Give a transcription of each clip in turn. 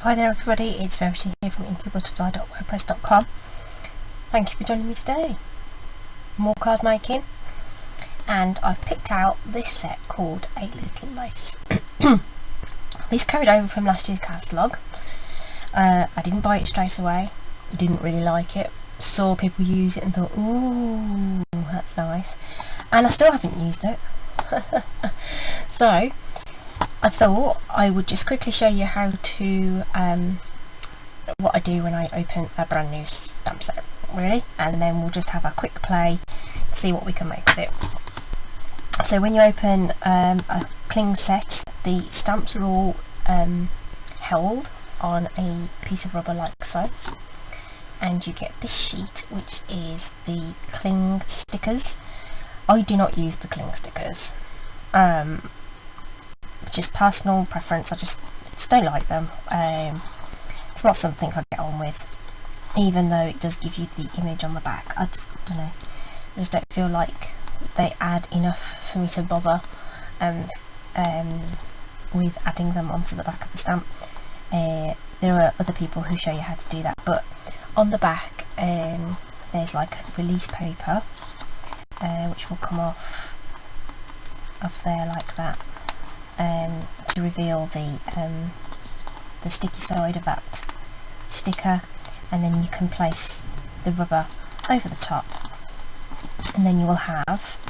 Hi there everybody, it's Verity here from inkybutterfly.wordpress.com. Thank you for joining me today. More card making, and I've picked out this set called A Little Lace. This carried over from last year's catalogue. I didn't buy it straight away, didn't really like it, saw people use it and thought, ooh, that's nice, and I still haven't used it. So I thought I would just quickly show you how to what I do when I open a brand new stamp set, really, and then we'll just have a quick play, see what we can make with it. So when you open a cling set, the stamps are all held on a piece of rubber like so, and you get this sheet which is the cling stickers. I do not use the cling stickers. Just personal preference, I just don't like them. It's not something I get on with, even though it does give you the image on the back. I just don't know, I just don't feel like they add enough for me to bother with adding them onto the back of the stamp. There are other people who show you how to do that, but on the back there's like a release paper which will come off there like that, to reveal the sticky side of that sticker, and then you can place the rubber over the top, and then you will have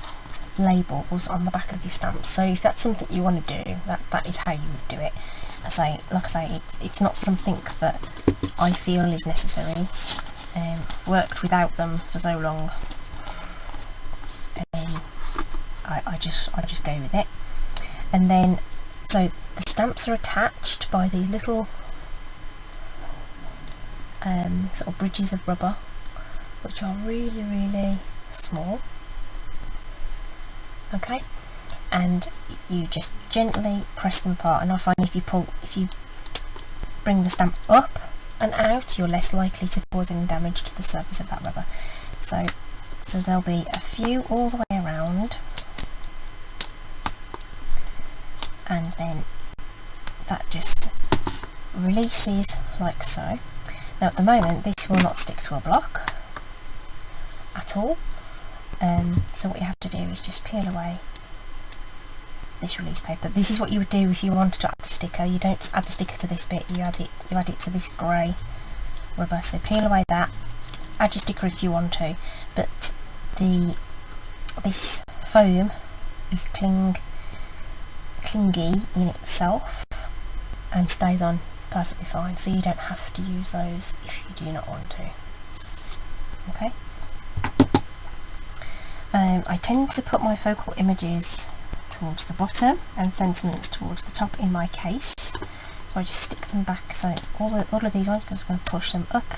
labels on the back of your stamps. So if that's something you want to do, that is how you would do it. Like I say, it's not something that I feel is necessary. Worked without them for so long. I just go with it. And then, so the stamps are attached by these little sort of bridges of rubber, which are really small. Okay, and you just gently press them apart, and I find if you bring the stamp up and out, you're less likely to cause any damage to the surface of that rubber. So there'll be a few all the way around, and then that just releases like so. Now at the moment this will not stick to a block at all, so what you have to do is just peel away this release paper. This is what you would do if you wanted to add the sticker. You don't add the sticker to this bit, you add it to this grey rubber. So peel away that, add your sticker if you want to, but this foam is clingy in itself and stays on perfectly fine, so you don't have to use those if you do not want to. Okay. I tend to put my focal images towards the bottom and sentiments towards the top in my case, so I just stick them back. So all of these ones, I'm just going to push them up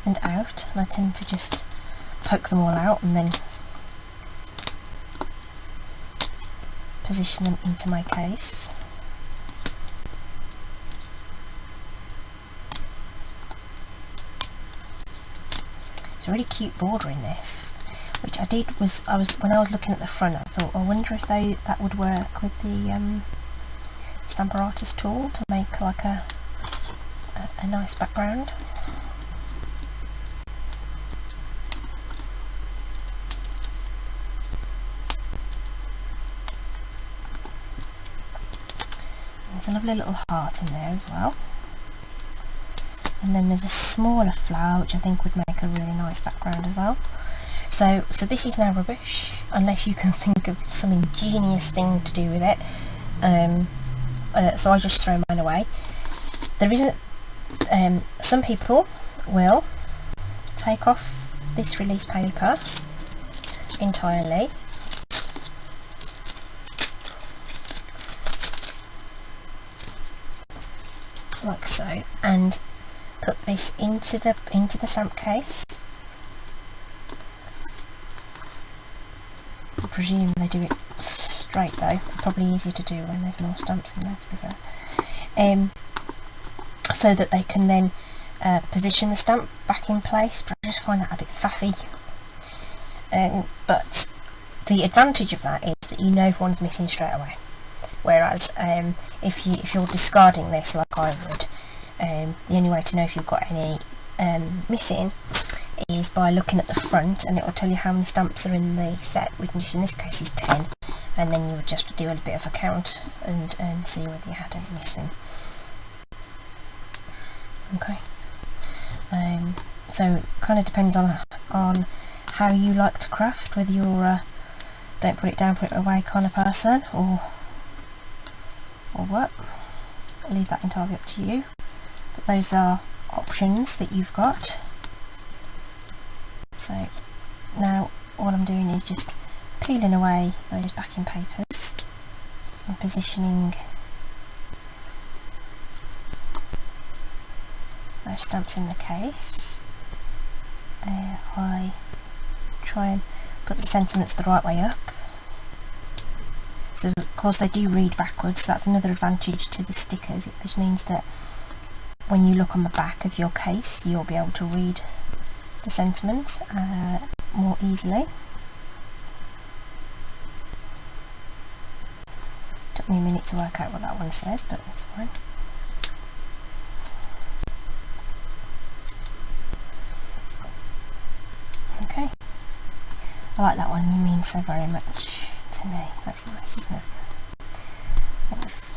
and out, and I tend to just poke them all out and then position them into my case. It's a really cute border in this. Which I did was, when I was looking at the front, I thought, I wonder if that would work with the Stamper Artist tool to make like a nice background. There's a lovely little heart in there as well. And then there's a smaller flower which I think would make a really nice background as well. So this is now rubbish, unless you can think of some ingenious thing to do with it. So I just throw mine away. There isn't. Some people will take off this release paper entirely, like so, and put this into the stamp case. I presume they do it straight though, probably easier to do when there's more stamps in there, to be fair. So that they can then position the stamp back in place, but I just find that a bit faffy. But the advantage of that is that you know if one's missing straight away. Whereas if you're discarding this like I would, The only way to know if you've got any missing is by looking at the front, and it will tell you how many stamps are in the set, which in this case is 10, and then you would just do a bit of a count and see whether you had any missing. Okay. So it kind of depends on how you like to craft, whether you're don't put it down, put it away kind of person, or what. I'll leave that entirely up to you. But those are options that you've got. So now all I'm doing is just peeling away those backing papers and positioning those stamps in the case. I try and put the sentiments the right way up. So of course they do read backwards. That's another advantage to the stickers, which means that when you look on the back of your case you'll be able to read the sentiment more easily. Took me a minute to work out what that one says, but that's fine. Okay, I like that one. You mean so very much to me. That's nice, isn't it? It's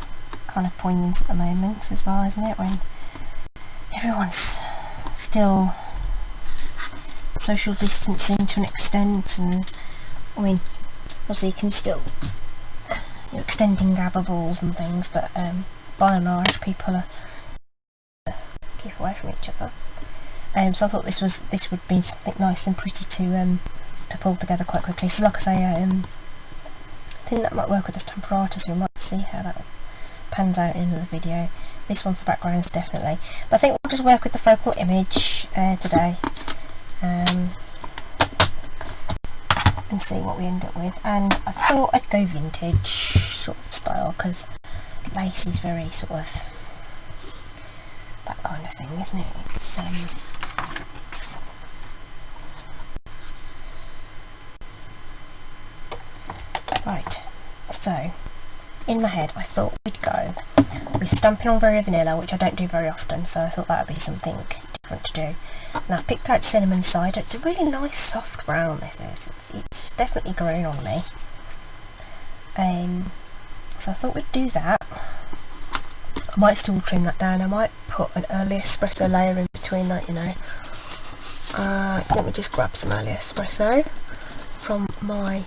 kind of poignant at the moment as well, isn't it, when everyone's still social distancing to an extent, and I mean obviously you can still, you're extending gabber balls and things, but by and large people are keep away from each other. So I thought this would be something nice and pretty to pull together quite quickly. So like I say, I think that might work with the Stampin', so we might see how that pans out in another video. This one for backgrounds definitely, but I think we'll just work with the focal image today and see what we end up with. And I thought I'd go vintage sort of style, because lace is very sort of that kind of thing, isn't it? It's right, so in my head I thought we'd go with Stampin' on Very Vanilla, which I don't do very often, so I thought that would be something different to do. And I've picked out Cinnamon Cider. It's a really nice soft brown, this is. It's definitely grown on me. So I thought we'd do that. I might still trim that down. I might put an early espresso layer in between that, you know. Let me just grab some early espresso from my...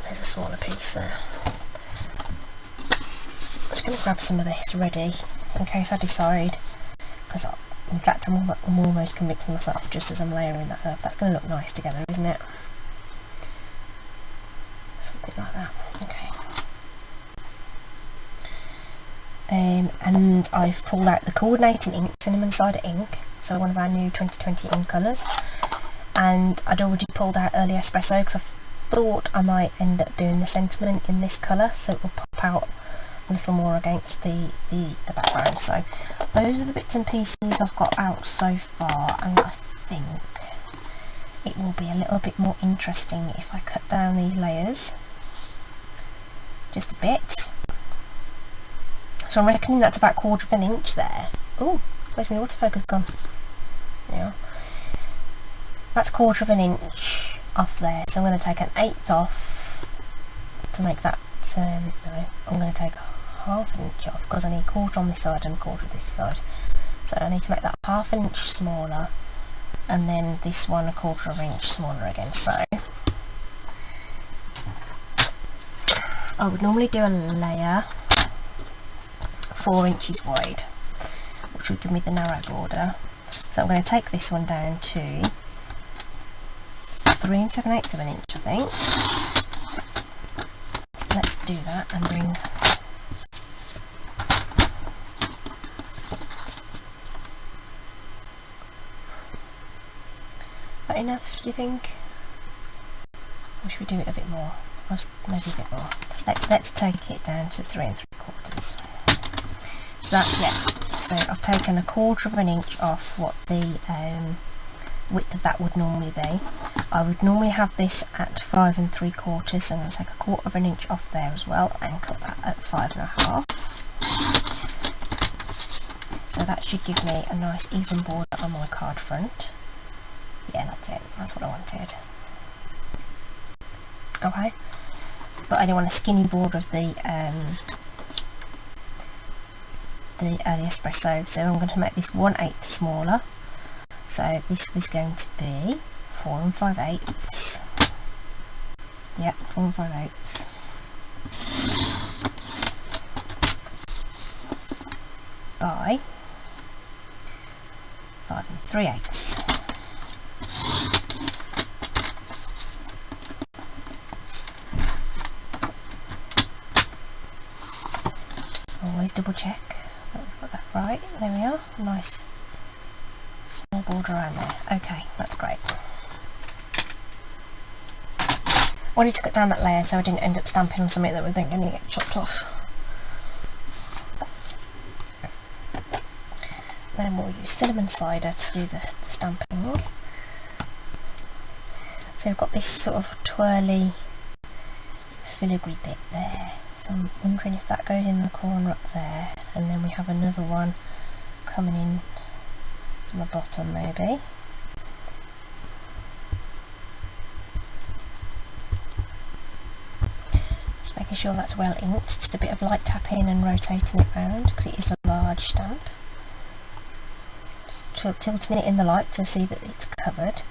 there's a smaller piece there. I'm just going to grab some of this ready in case I decide, because in fact I'm almost convincing myself just as I'm layering that up. That's going to look nice together, isn't it? Something like that. Okay. And I've pulled out the coordinating ink, Cinnamon Cider ink, so one of our new 2020 ink colours. And I'd already pulled out early espresso because I thought I might end up doing the sentiment in this colour, so it will pop out a little more against the background. So those are the bits and pieces I've got out so far, and I think it will be a little bit more interesting if I cut down these layers just a bit. So I'm reckoning that's about 1/4 of an inch there. Oh, where's my autofocus gone? Yeah, that's 1/4 of an inch off there. So I'm going to take an 1/8 off to make that. No, I'm going to take 1/2 inch off because I need 1/4 on this side and 1/4 this side. So I need to make that 1/2 inch smaller, and then this one 1/4 of an inch smaller again. So I would normally do a layer 4 inches wide, which would give me the narrow border. So I'm going to take this one down to 3 7/8 of an inch, I think. So let's do that and bring that enough, do you think? Or should we do it a bit more? Maybe a bit more. Let's take it down to 3 3/4. So that, yeah, so I've taken 1/4 of an inch off what the width of that would normally be. I would normally have this at 5 3/4, so I'm going to take 1/4 of an inch off there as well and cut that at 5 1/2. that should give me a nice even border on my card front. Yeah, that's it, that's what I wanted. Okay, but I don't want a skinny border of the early espresso, so I'm going to make this 1/8 smaller. So this was going to be 4 5/8. Yep, 4 5/8. By 5 3/8. Always double check that we've got that right. There we are. Nice small border around there. Okay, that's great. I wanted to cut down that layer so I didn't end up stamping on something that was then going to get chopped off. Then we'll use cinnamon cider to do the stamping. So we've got this sort of twirly filigree bit there. So I'm wondering if that goes in the corner up there, and then we have another one coming in from the bottom maybe. Just making sure that's well inked, just a bit of light tapping and rotating it round because it is a large stamp. Just tilting it in the light to see that it's covered.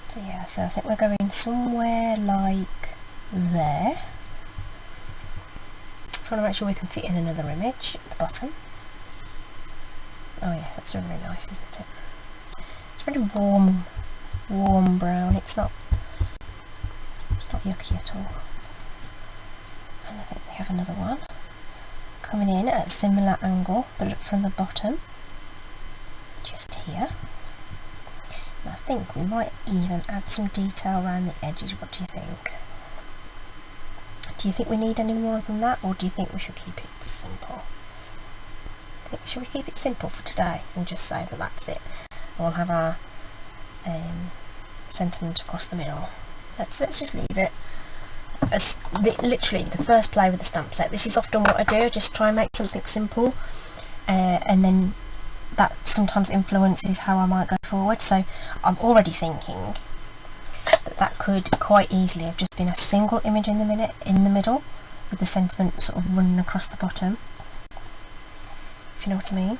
So yeah, so I think we're going somewhere like there. Just want to make sure we can fit in another image at the bottom. Oh yes, that's really nice, isn't it? It's really warm brown. It's not yucky at all. And I think we have another one coming in at a similar angle, but from the bottom, just here. And I think we might even add some detail around the edges. What do you think? Do you think we need any more than that, or do you think we should keep it simple? Should we keep it simple for today and just say that that's it? And we'll have our sentiment across the middle. Let's just leave it as literally the first play with the stamp set. This is often what I do. I just try and make something simple, and then that sometimes influences how I might go forward. So I'm already thinking that could quite easily have just been a single image in the middle with the sentiment sort of running across the bottom, if you know what I mean.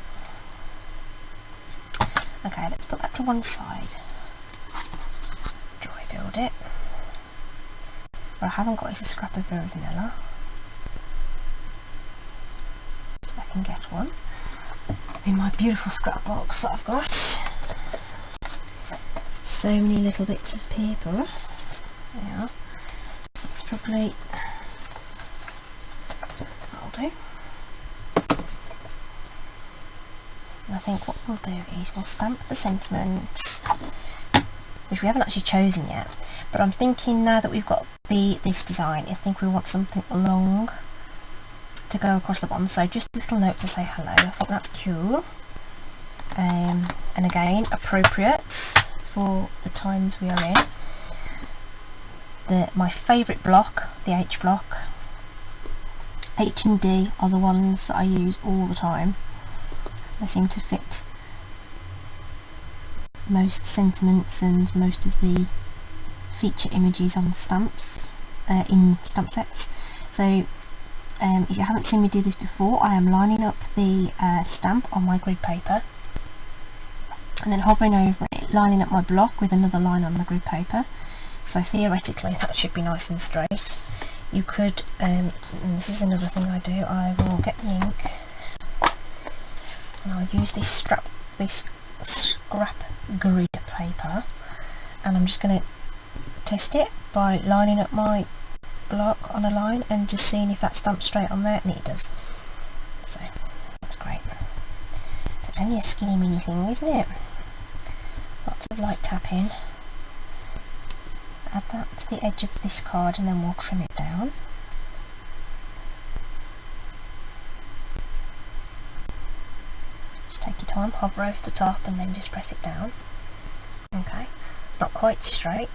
Okay, let's put that to one side. Dry build it. What I haven't got is a scrap of Vera Vanilla, so I can get one in my beautiful scrap box that I've got. So many little bits of paper. There. That's probably, that'll do. And I think what we'll do is we'll stamp the sentiment, which we haven't actually chosen yet, but I'm thinking now that we've got this design, I think we want something long to go across the bottom. So just a little note to say hello. I think that's cool, and again appropriate for the times we are in. My favourite block, the H block. H and D are the ones that I use all the time. They seem to fit most sentiments and most of the feature images on stamps, in stamp sets. So if you haven't seen me do this before, I am lining up the stamp on my grid paper and then hovering over it, lining up my block with another line on the grid paper. So theoretically that should be nice and straight. You could, and this is another thing I do, I will get the ink and I'll use this scrap grid paper, and I'm just going to test it by lining up my block on a line and just seeing if that stamps straight on there, and it does. So that's great. So it's only a skinny mini thing, isn't it? Lots of light tapping. Add that to the edge of this card and then we'll trim it down. Just take your time, hover over the top and then just press it down. Okay, not quite straight,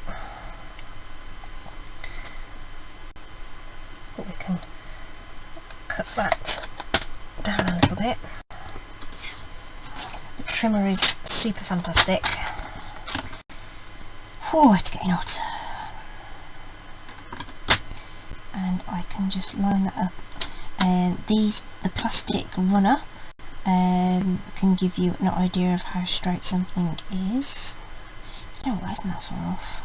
but we can cut that down a little bit. The trimmer is super fantastic. Whew, it's getting hot. And I can just line that up. The plastic runner can give you an idea of how straight something is. Do you know what, that's not far off.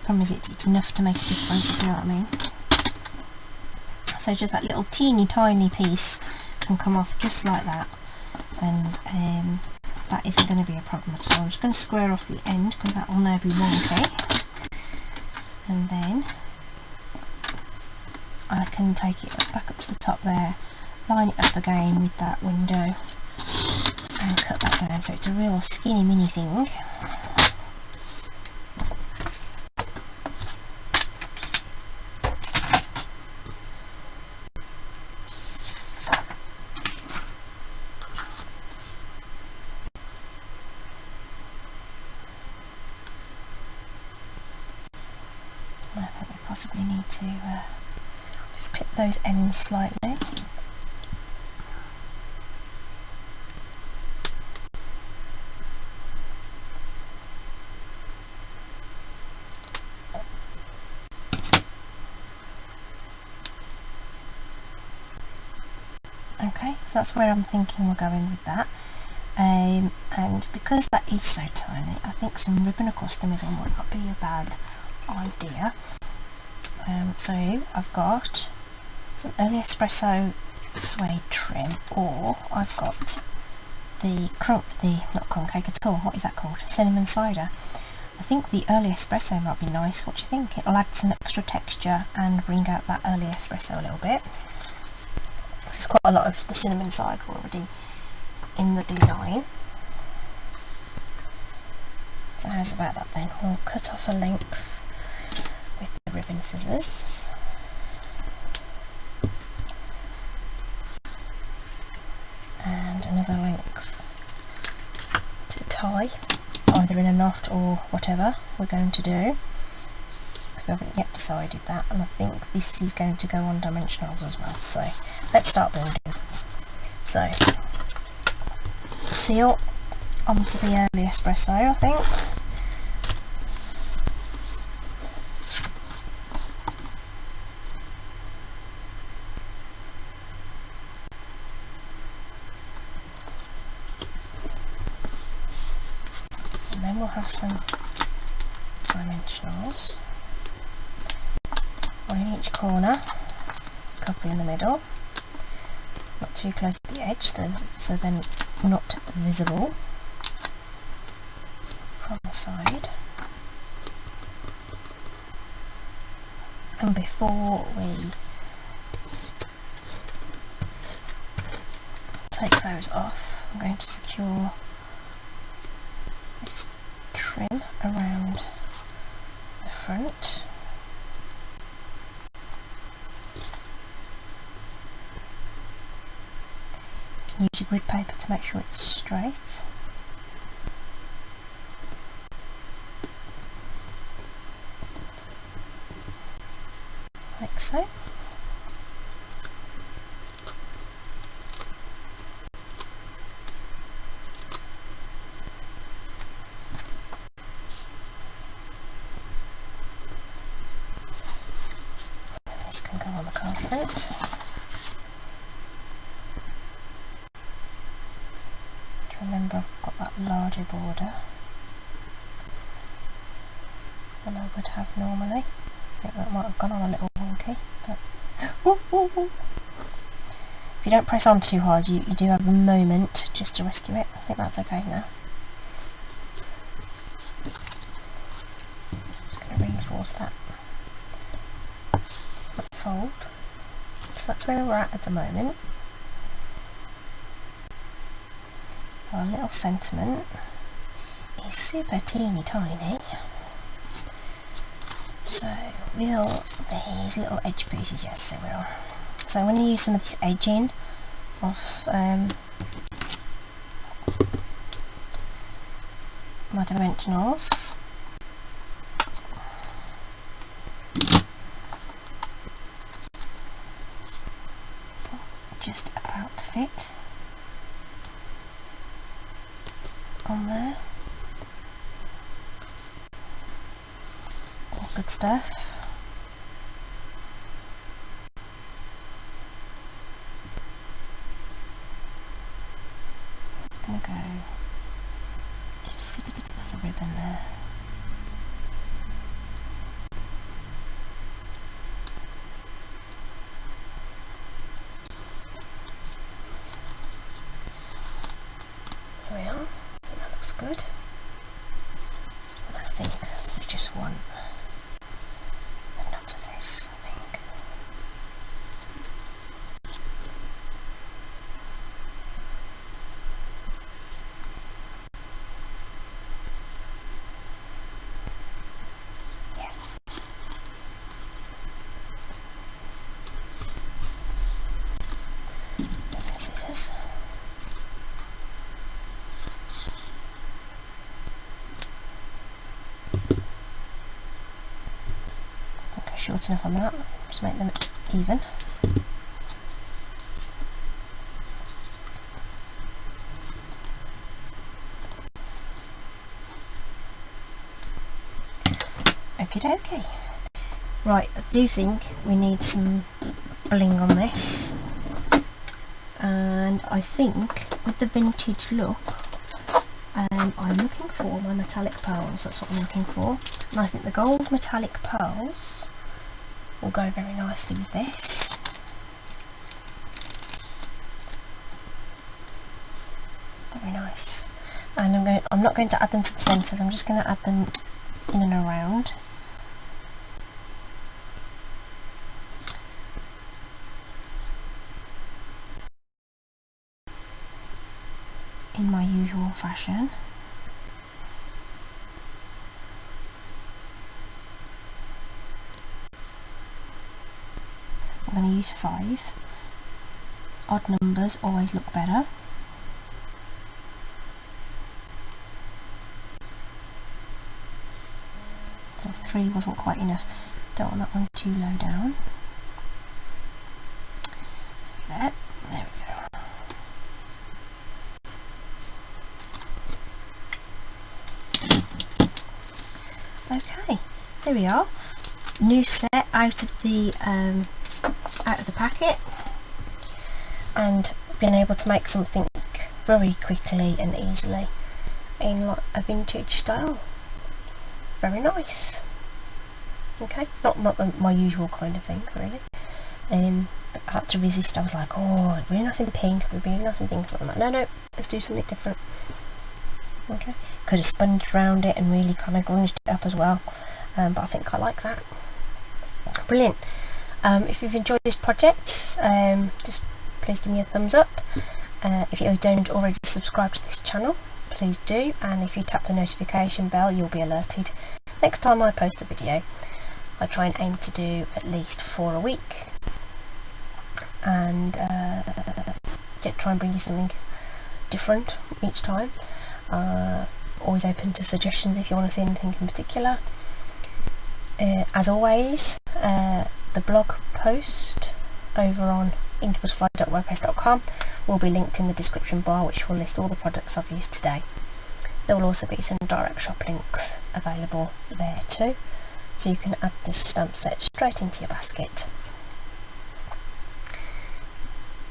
Problem is it's enough to make a difference, if you know what I mean. So just that little teeny tiny piece can come off just like that, and that isn't going to be a problem at all. I'm just going to square off the end because that will now be wonky, and then I can take it back up to the top there, line it up again with that window and cut that down so it's a real skinny mini thing. I think we possibly need to just clip those ends slightly. Okay, so that's where I'm thinking we're going with that. And because that is so tiny, I think some ribbon across the middle might not be a bad idea. So I've got some early espresso suede trim, or I've got not crumb cake at all, what is that called? Cinnamon cider. I think the early espresso might be nice. What do you think? It'll add some extra texture and bring out that early espresso a little bit. There's quite a lot of the cinnamon cider already in the design. So how's about that then? We'll cut off a length with the ribbon scissors. And another length to tie, either in a knot or whatever we're going to do. We haven't yet decided that, and I think this is going to go on dimensionals as well. So let's start building. So seal onto the early espresso, I think. And then we'll have some dimensionals. One in each corner, a couple in the middle, not too close to the edge, so then not visible from the side. And before we take those off, I'm going to secure this trim around the front. Use your grid paper to make sure it's straight. Like so. And this can go on the carpet. Remember, I've got that larger border than I would have normally. I think that might have gone on a little wonky, but if you don't press on too hard, you do have a moment just to rescue it. I think that's okay now. Just going to reinforce that fold. So that's where we're at the moment. Our little sentiment is super teeny tiny, so will these little edge pieces, yes they will. So I'm going to use some of this edging off my dimensionals. Just about to fit on there. All good stuff. It's going to go just off the ribbon there. There we are. I think that looks good. And I think we just want a knot of this, I think. Yeah. Get scissors. Short enough on that, just make them even. Okie dokie. Right, I do think we need some bling on this, and I think with the vintage look, I'm looking for my metallic pearls. That's what I'm looking for, and I think the gold metallic pearls will go very nicely with this. Very nice. And I'm not going to add them to the centres, I'm just going to add them in and around. In my usual fashion. I'm going to use 5. Odd numbers always look better. So 3 wasn't quite enough. Don't want that one too low down. There we go. Okay, there we are. New set out of the packet, and been able to make something very quickly and easily in like a vintage style. Very nice. Okay, not my usual kind of thing really. But I had to resist. I was like, oh, it'd be really nice in pink, it'd be really nice in pink. But I'm like, no, let's do something different. Okay, could have sponged around it and really kind of grunged it up as well, but I think I like that. Brilliant. If you've enjoyed this project, just please give me a thumbs up. If you don't already subscribe to this channel, please do, and if you tap the notification bell, you'll be alerted next time I post a video. I try and aim to do at least 4 a week, and try and bring you something different each time. Always open to suggestions if you want to see anything in particular. As always, the blog post over on incubusfly.wordpress.com will be linked in the description bar, which will list all the products I've used today. There will also be some direct shop links available there too, so you can add this stamp set straight into your basket.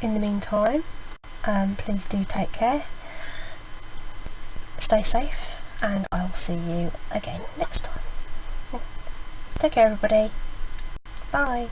In the meantime, please do take care, stay safe, and I will see you again next time. Take care everybody, bye.